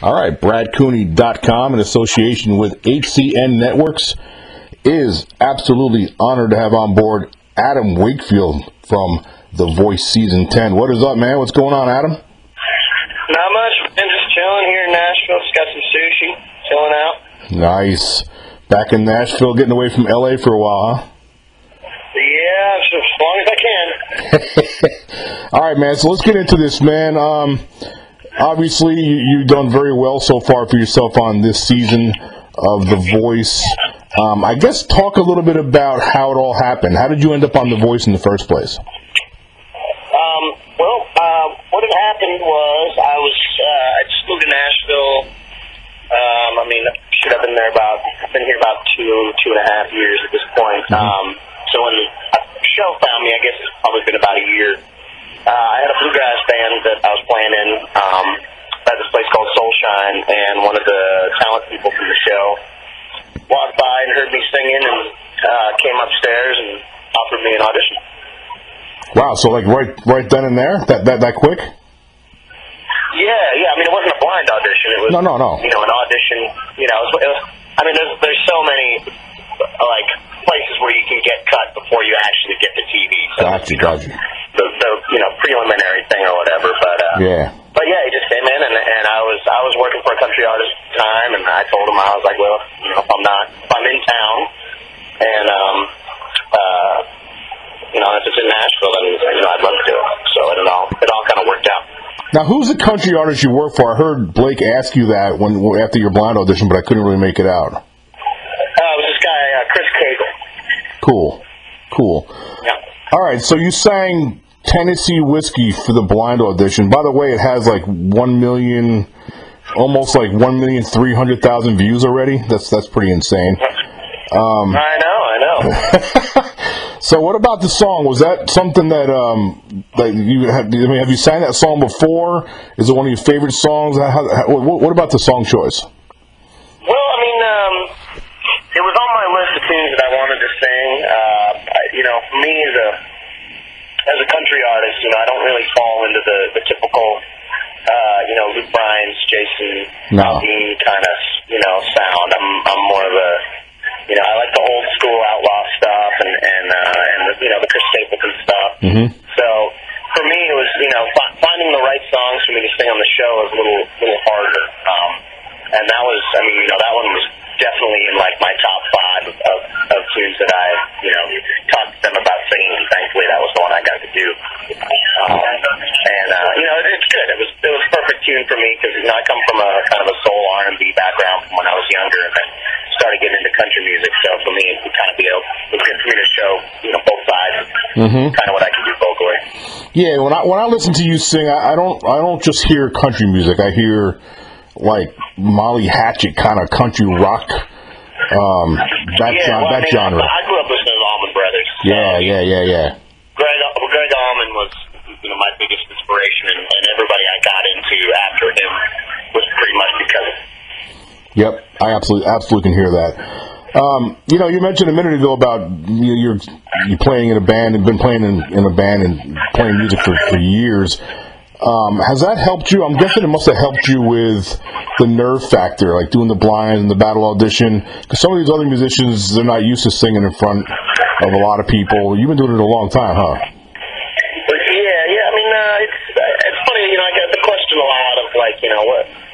All right, BradCooney.com in association with HCN Networks is absolutely honored to have on board Adam Wakefield from The Voice Season 10. What is up, man? What's going on, Adam? Not much, man. Just chilling here in Nashville. Just got some sushi. Chilling out. Nice. Back in Nashville, getting away from L.A. for a while, huh? Yeah, as long as I can. All right, man. So let's get into this, man. Obviously, you've done very well so far for yourself on this season of The Voice. I guess talk a little bit about how it all happened. How did you end up on The Voice in the first place? What had happened was I just moved to Nashville. I've been here about two and a half years at this point. So when the show found me, I guess it's probably been about a year. I had a bluegrass band that I was playing in at this place called Soulshine, and one of the talent people from the show walked by and heard me singing and came upstairs and offered me an audition. Wow, so like right then and there? That quick? Yeah. I mean, it wasn't a blind audition. It was No. You know, an audition. You know, there's so many places where you can get cut before you actually get to TV. So Gotcha. The preliminary thing or whatever. But yeah, he just came in and I was working for a country artist at the time, and I told him, I was like, well, if I'm in town and if it's in Nashville, then I'd love to do it. So it all kind of worked out. Now, who's the country artist you work for? I heard Blake ask you that after your blind audition, but I couldn't really make it out. It was this guy, Chris Cagle. Cool. Yeah. All right, so you sang Tennessee Whiskey for the blind audition. By the way, it has like 1 million, almost like 1,300,000 views already. That's pretty insane. I know. So what about the song? Was that something that you had? I mean, have you sang that song before? Is it one of your favorite songs? What about the song choice? Well, I mean, it was on my list of tunes that I wanted to sing. For me as a country artist, I don't really fall into the typical, Luke Bryan's, Jason Aldean kind of, sound. I'm more of a, I like the old school outlaw stuff and the Chris Stapleton stuff. Mm-hmm. So for me, it was, finding the right songs for me to sing on the show was a little harder. And that was, that one was definitely in like my top 5 of tunes that I, talked to them about singing, and thankfully that was the one I got to do. It's good. It was a perfect tune for me because I come from a kind of a soul R&B background from when I was younger, and then started getting into country music. So for me, it would kind of be it was good for me to show both sides, kind of what I can do vocally. Yeah, when I listen to you sing, I don't just hear country music. I hear like Molly Hatchet kind of country rock, that genre. I grew up listening to the Allman Brothers. Yeah. Greg Allman was my biggest inspiration, and everybody I got into after him was pretty much because of him. Yep, I absolutely can hear that. You mentioned a minute ago about you're playing in a band and been playing in a band and playing music for years. Has that helped you? I'm guessing it must have helped you with the nerve factor, like doing the blinds and the battle audition. Because some of these other musicians, they're not used to singing in front of a lot of people. You've been doing it a long time, huh? Yeah. I mean, it's funny. I get the question a lot of like,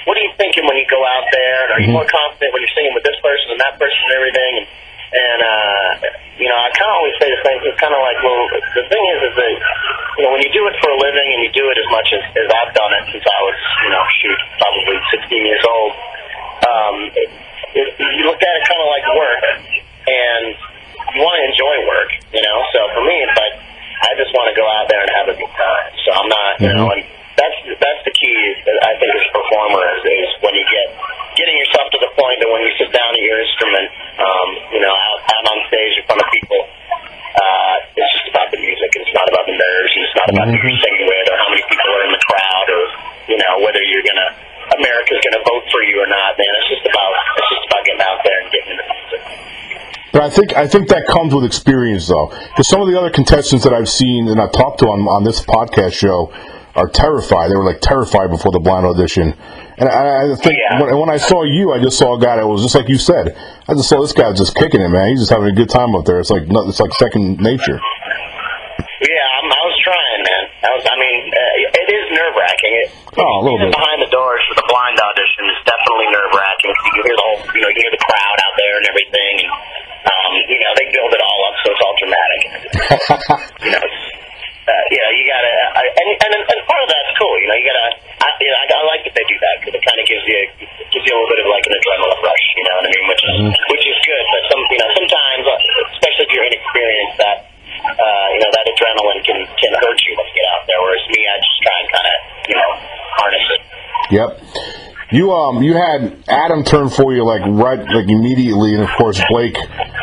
what are you thinking when you go out there? And are you more confident when you're singing with this person and that person and everything? And I kind of always say the same thing. It's kind of like, well, the thing is that, when you do it for a living and you do it as much as I've done it since I was, probably 16 years old, you look at it kind of like work, and you want to enjoy work, So for me, it's like, I just want to go out there and have a good time. So I'm not, and that's the key, I think, as a performer, is when you getting yourself to the point that when you sit down at your instrument, out on stage in front of people, it's just about the music. It's not about the nerves. And it's not about who you're singing with or how many people are in the crowd or whether America's gonna vote for you or not. Man, it's just about getting out there and getting into the music. But I think that comes with experience, though, because some of the other contestants that I've seen and I've talked to on this podcast show, are terrified. They were like terrified before the blind audition. And I think when I saw you, I just saw a guy that was just like you said. I just saw this guy just kicking it, man. He's just having a good time up there. It's like second nature. Yeah, I was trying, man. It is nerve-wracking. A little bit. Behind the doors for the blind audition is definitely nerve-wracking. You hear the whole, you hear the crowd out there and everything, and they build it all up so it's all dramatic. You gotta, and part of that's cool. You gotta. I like that they do that because it kind of gives you a little bit of like an adrenaline rush. You know what I mean? Which is good. But sometimes, especially if you're inexperienced, that adrenaline can hurt you when you get out there. Whereas me, I just try and kind of harness it. Yep. You had Adam turn for you like immediately, and of course Blake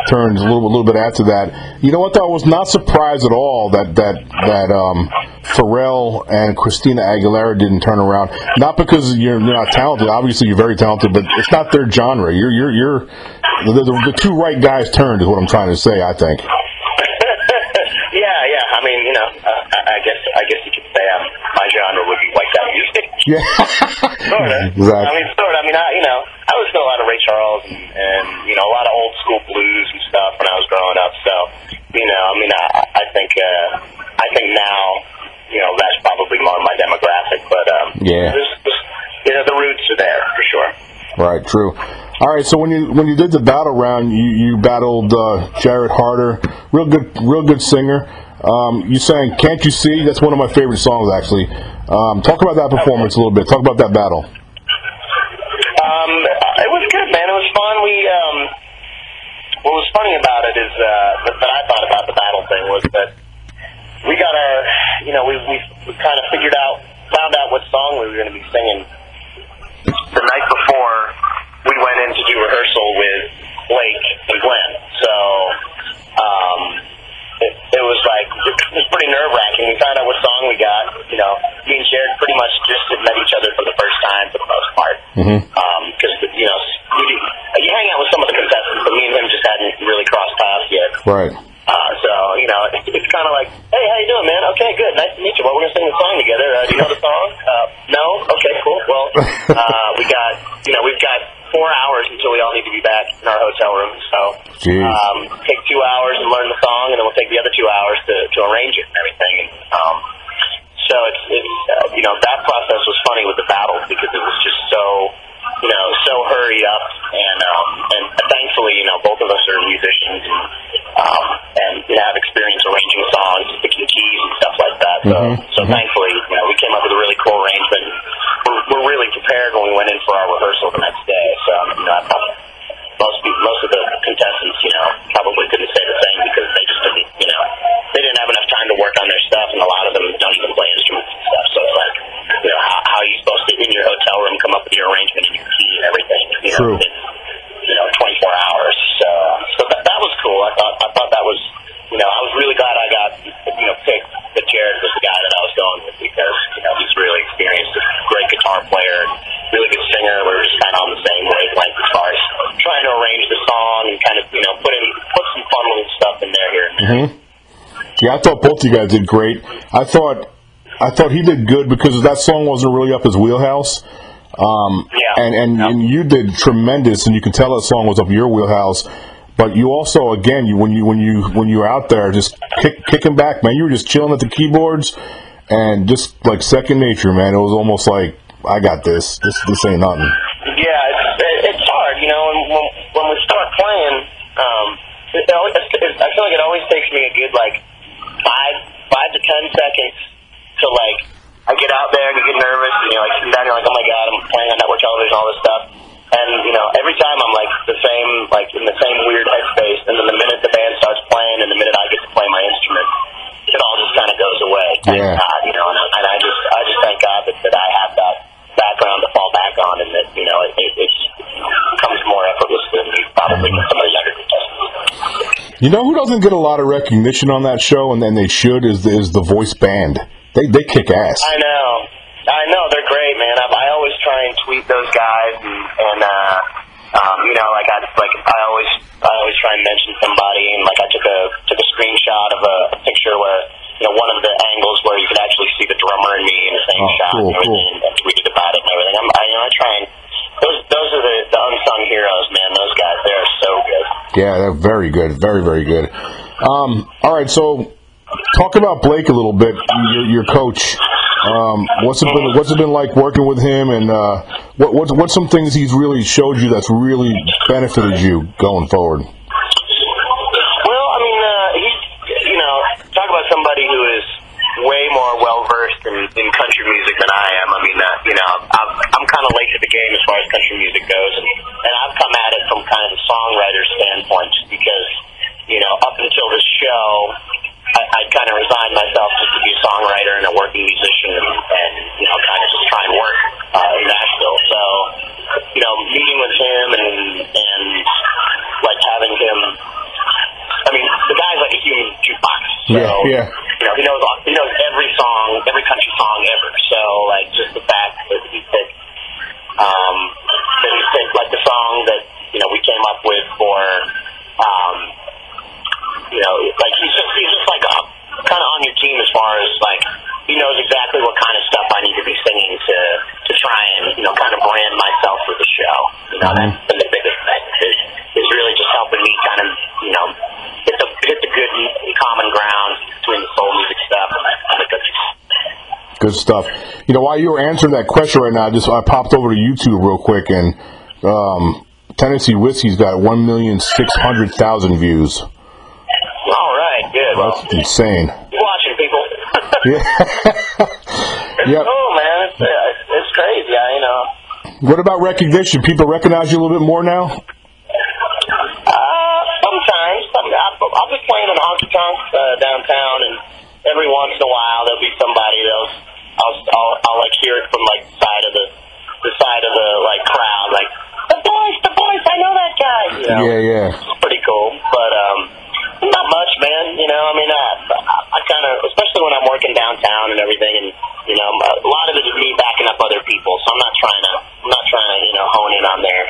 turned a little bit after that. You know what though? I was not surprised at all that Pharrell and Christina Aguilera didn't turn around. Not because you're not talented. Obviously you're very talented, but it's not their genre. You're the two right guys turned is what I'm trying to say. I think. Yeah. I guess you could say my genre would be white guy music. Yeah. Sort of. Exactly. I was still a lot of Ray Charles and a lot of old school blues and stuff when I was growing up. So, I think now, that's probably more my demographic. But the roots are there for sure. Right. True. All right. So when you did the battle round, you battled Jared Harder, real good singer. You sang "Can't You See"? That's one of my favorite songs, actually. Talk about that performance a little bit. Talk about that battle. It was good, man. It was fun. What was funny about it is that I thought about the battle thing was that we got our, we kind of found out what song we were going to be singing the night before we went in to do rehearsal with Blake and Glenn. So. It was pretty nerve-wracking. We found out what song we got. Me and Jared pretty much just had met each other for the first time for the most part. Because, you hang out with some of the contestants, but me and him just hadn't really crossed paths yet. Right. It's kind of like, hey, how you doing, man? Okay, good. Nice to meet you. Well, we're going to sing the song together. Do you know the song? No? Okay, cool. Well, we've got 4 hours until we all need to be back in our hotel room. So, take 2 hours and learn the song, and then we'll take the other 2 hours to arrange it and everything. And, so it's that process was funny with the battles because it was just so hurried up, and thankfully, both of us are musicians and have experience arranging songs, picking keys and stuff like that. So thankfully, we came up with a really cool arrangement. We're really prepared when we went in for our rehearsal the next day. So I thought most of the contestants, probably couldn't say the same because they just didn't, they didn't have enough time to work on their stuff, and a lot of them don't even play instruments and stuff. So it's like, how are you supposed to, in your hotel room, come up with your arrangement and your key and everything? True. In 24 hours. So that was cool. I thought that was, I was really glad I got, picked that Jared was the guy that I was going with because, he's really experienced, a great guitar player, really good singer. We were just kind of on the same wavelength as far as trying to arrange the song and kind of, put some fun little stuff in there here and there. Yeah, I thought both you guys did great. I thought he did good because that song wasn't really up his wheelhouse. And you did tremendous, and you can tell that song was up your wheelhouse. But you also, again, when you were out there, just kicking back, man, you were just chilling at the keyboards, and just like second nature, man. It was almost like I got this. This ain't nothing. Yeah, it's hard, and when we start playing, I feel like it always takes me a good 5 to 10 seconds to I get out there and you get nervous, and you're sitting down, you're like, oh my god, I'm playing on network television, all this stuff. And, every time I'm in the same weird headspace, and then the minute the band starts playing and the minute I get to play my instrument, it all just kind of goes away. Thank God, and I just thank God that I have that background to fall back on, and that, it comes more effortlessly than probably some of the younger contestants. You know who doesn't get a lot of recognition on that show, and then they should, is the voice band. They kick ass. I know, they're great, man. I always try and tweet those guys, and I always try and mention somebody, and I took a screenshot of a picture where one of the angles where you could actually see the drummer and me in the same shot and everything, and tweeted about it and everything. I try and those are the unsung heroes, man. Those guys, they're so good. Yeah, they're very good, very, very good. All right, so talk about Blake a little bit, your coach. What's it been like working with him, and what's some things he's really showed you that's really benefited you going forward? Well, I mean, he's talk about somebody who is way more well versed in country music than I am. I mean, I'm kind of late to the game as far as country music goes, and I've come at it from kind of the songwriter standpoint, just because up until this show, I kind of resigned myself just to be a songwriter and a working musician, and kind of just try and work in Nashville. So, meeting with him and like having him. I mean, the guy's like a human jukebox. So, yeah. He knows every song, every country song ever. So, like, just the fact that he picked like the song that we came up with for, like he's just like kind of on your team as far as like he knows exactly what kind of stuff I need to be singing to try and kind of brand myself for the show. That's been the biggest thing. Is really just helping me kind of hit the good common ground between the soul music stuff and the country. Good stuff. While you were answering that question right now, I popped over to YouTube real quick, and Tennessee Whiskey's got 1,600,000 views. All right, good. That's insane. You're watching, people. Yeah. Yep. Oh man, it's crazy. What about recognition? People recognize you a little bit more now? Sometimes. I'll be playing in honky tonks downtown, and every once in a while there'll be somebody I'll like hear it from like the side of the like crowd, like the boys, I know that guy. Yeah. It's pretty cool, but not much, man. I mean, I kind of, especially when I'm working downtown and everything, and a lot of it is me backing up other people. So I'm not trying to hone in on their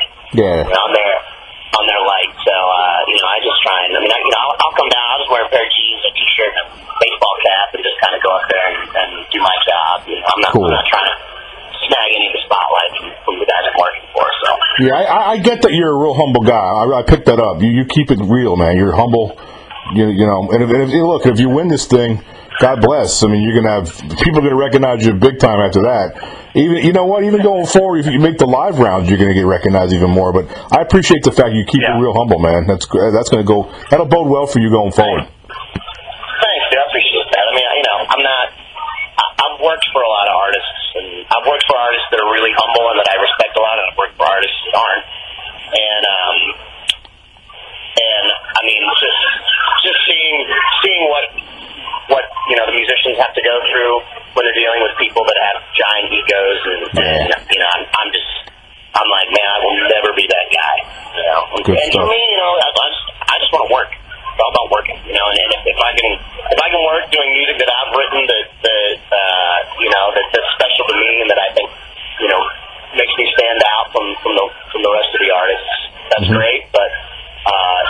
on their light. So I just try and I'll come down. I'll just wear a pair of jeans, a t-shirt, and a baseball cap, and just kind of go up there and do my job. I'm not trying to snag any of the spotlight from the guys I'm working for. So yeah, I get that you're a real humble guy. I picked that up. You keep it real, man. You're humble. And if you win this thing, God bless. I mean, you're gonna have people are gonna recognize you big time after that. Even going forward, if you make the live rounds, you're gonna get recognized even more. But I appreciate the fact you keep it real humble, man. That'll bode well for you going forward. Thanks, dude. I appreciate that. I mean, I've worked for a lot of artists, and I've worked for artists that are really humble and that I respect a lot, and I've worked for artists that aren't. And I mean, just seeing what the musicians have to go through when they're dealing with people that have giant egos, and I'm like, man, I will never be that guy. Good and stuff. for me, I just want to work. It's all about working, and if I can work doing music that I've written that's special to me and that I think makes me stand out from the rest of the artists, that's great. But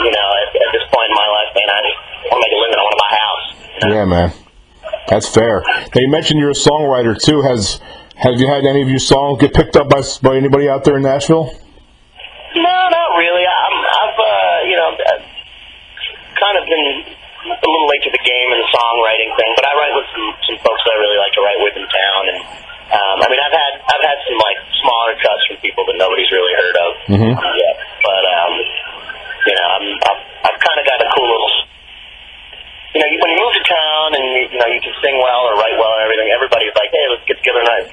at this point in my life, man, I just want to make a living. I want to buy a house. Yeah, man, that's fair. Now, you mentioned you're a songwriter too. Have you had any of your songs get picked up by anybody out there in Nashville? No, not really. I've kind of been a little late to the game in the songwriting thing, but I write with some folks that I really like to write with in town, and I mean, I've had some like smaller cuts from people that nobody's really heard of yet, but I've kind of got a cool little. When you move to town and you can sing well or write well and everything, everybody's like, hey, let's get together, right?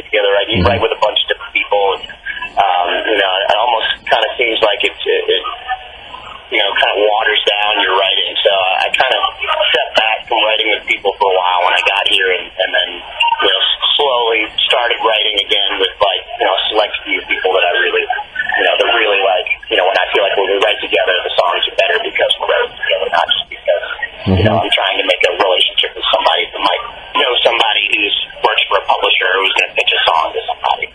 You write with a bunch of different people, and it almost kind of seems like it kind of waters down your writing. So I kind of stepped back from writing with people for a while when I got here, and then slowly started writing again with like a select few people that I really that really like. When I feel like when we write together, the songs are better because we're writing together, not just because I'm trying to make a relationship with somebody that might know somebody who's works for a publisher who's going to pitch a song to somebody.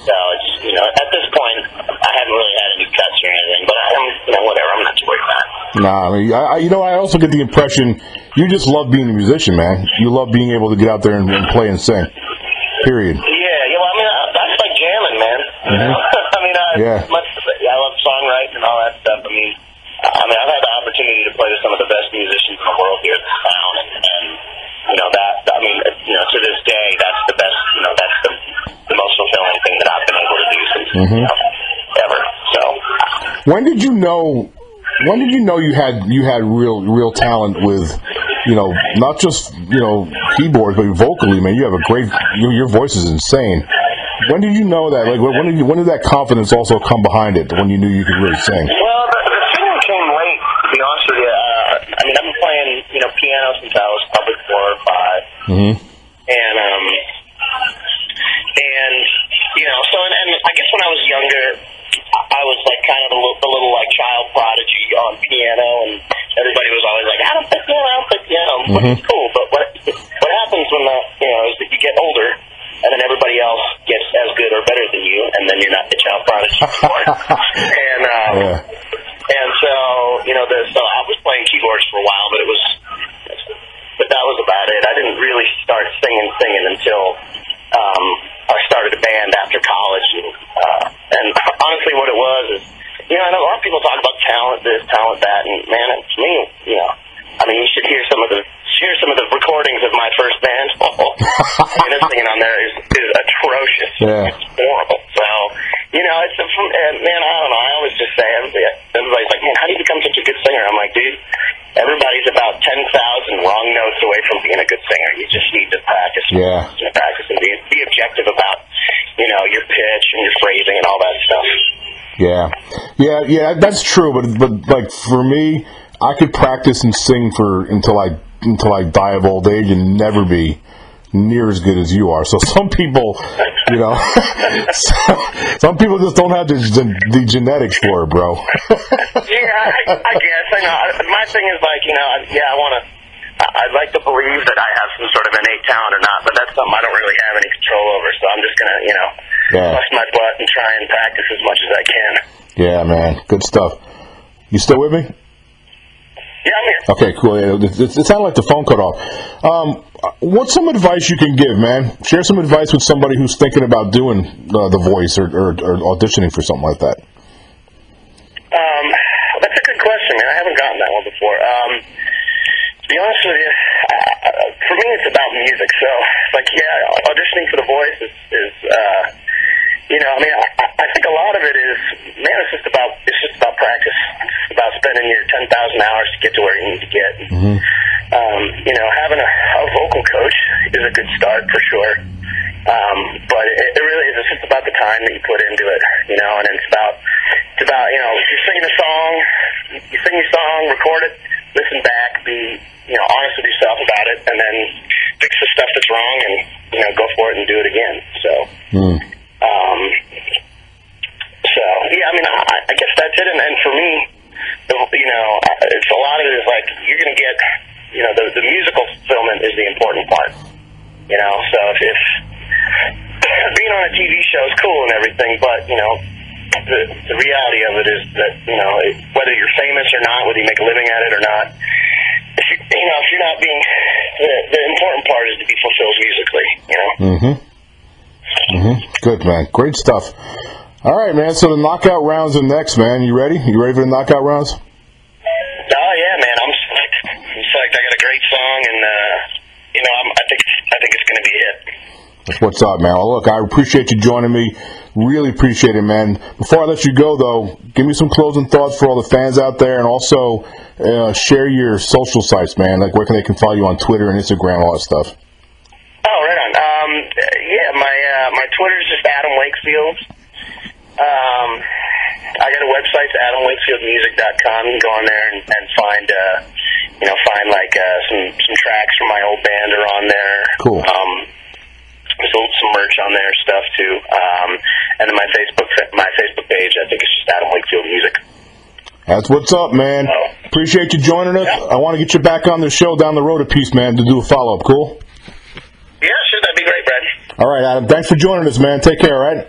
So it's at this point I haven't really had any cuts or anything, but I'm whatever. I'm not too worried about it. Nah, I mean, I also get the impression you just love being a musician, man. You love being able to get out there and play and sing. Period. Yeah, well, I mean, that's like jamming, man. You know? I mean, I love songwriting and all that stuff. I mean, I've had the opportunity to play with some of the best musicians in the world here in town, and you know that. I mean, you know, to this day, that's the best. You know, that's the most fulfilling thing that I've been able to do since you know, ever. So, when did you know? When did you know you had real talent with, you know, not just, you know, keyboards, but vocally, man? You have a great. Your voice is insane. When did you know that? Like, when did that confidence also come behind it? When you knew you could really sing? Well, the singing came late, to be honest with you. I mean, I've been playing, you know, piano since I was probably 4 or 5, and you know, so and I guess when I was younger, I was like kind of the little like child prodigy on piano, and everybody was always like, "I don't play piano," which is cool. But what happens when you know, is that you get older, and then everybody else gets as good or better than you, and then you're not the child prodigy anymore. And so, you know, so I was playing keyboards for a while, but that was about it. I didn't really start singing until I started a band after college, and honestly, what it was is, you know, I know a lot of people talk about talent this, talent that, and man, to me, you know, I mean, you should hear some of the recordings of my first band. I mean, the singing on there is atrocious. Yeah. It's horrible. So, you know, it's man, I don't know. I always just say, everybody's like, man, how do you become such a good singer? I'm like, dude, everybody's about 10,000 wrong notes away from being a good singer. You just need to practice. Yeah. Practice and be objective about, you know, your pitch and your phrasing and all that stuff. Yeah, that's true. But like for me, I could practice and sing until I die of old age and never be near as good as you are. So some people, you know, some people just don't have the genetics for it, bro. Yeah, I guess. I know. My thing is like, you know, I'd like to believe that I have some sort of innate talent or not, but that's something I don't really have any control over. So I'm just gonna, you know, bust my butt and try and practice as much as I can. Yeah, man, good stuff. You still with me? Yeah, I'm here. Okay, cool. It sounded like the phone cut off. What's some advice you can give, man? Share some advice with somebody who's thinking about doing the voice or auditioning for something like that. That's a good question, man. I haven't gotten that one before. To be honest with you, for me, it's about music. So, like, yeah, auditioning for The Voice is you know, I mean, I think a lot of it is, man, it's just about practice. It's about spending your 10,000 hours to get to where you need to get. You know, having a vocal coach is a good start for sure. But it really is. It's just about the time that you put into it, you know, and it's about, you know, if you're singing a song, you sing your song, record it, listen back, be, you know, honest with yourself about it, and then fix the stuff that's wrong and, you know, go for it and do it again. So, yeah, I mean, I guess that's it. And for me, you know, it's a lot of it is like, you're going to get, you know, the musical fulfillment is the important part, you know, so if being on a TV show is cool and everything, but, you know, the reality of it is that, you know, whether you're famous or not, whether you make a living at it or not, if you're not being, the important part is to be fulfilled musically, you know? Good, man. Great stuff. All right, man. So the knockout rounds are next, man. You ready? You ready for the knockout rounds? Oh yeah, man. I'm psyched. I got a great song, and you know, I think it's going to be a hit. That's what's up, man. Well, look, I appreciate you joining me. Really appreciate it, man. Before I let you go, though, give me some closing thoughts for all the fans out there, and also share your social sites, man. Like where they can follow you on Twitter and Instagram, all that stuff. Oh, right on. Yeah, my Twitter is just Adam Wakefield. I got a website, AdamWakefieldMusic.com. You can go on there and find, you know, like some tracks from my old band are on there. Cool. There's some merch on there, stuff too. And then my Facebook page, I think it's just Adam Wakefield Music. That's what's up, man. Appreciate you joining us. Yeah. I want to get you back on the show down the road a piece, man, to do a follow-up. Cool? Yeah, sure. That'd be great, Brad. All right, Adam. Thanks for joining us, man. Take care, all right?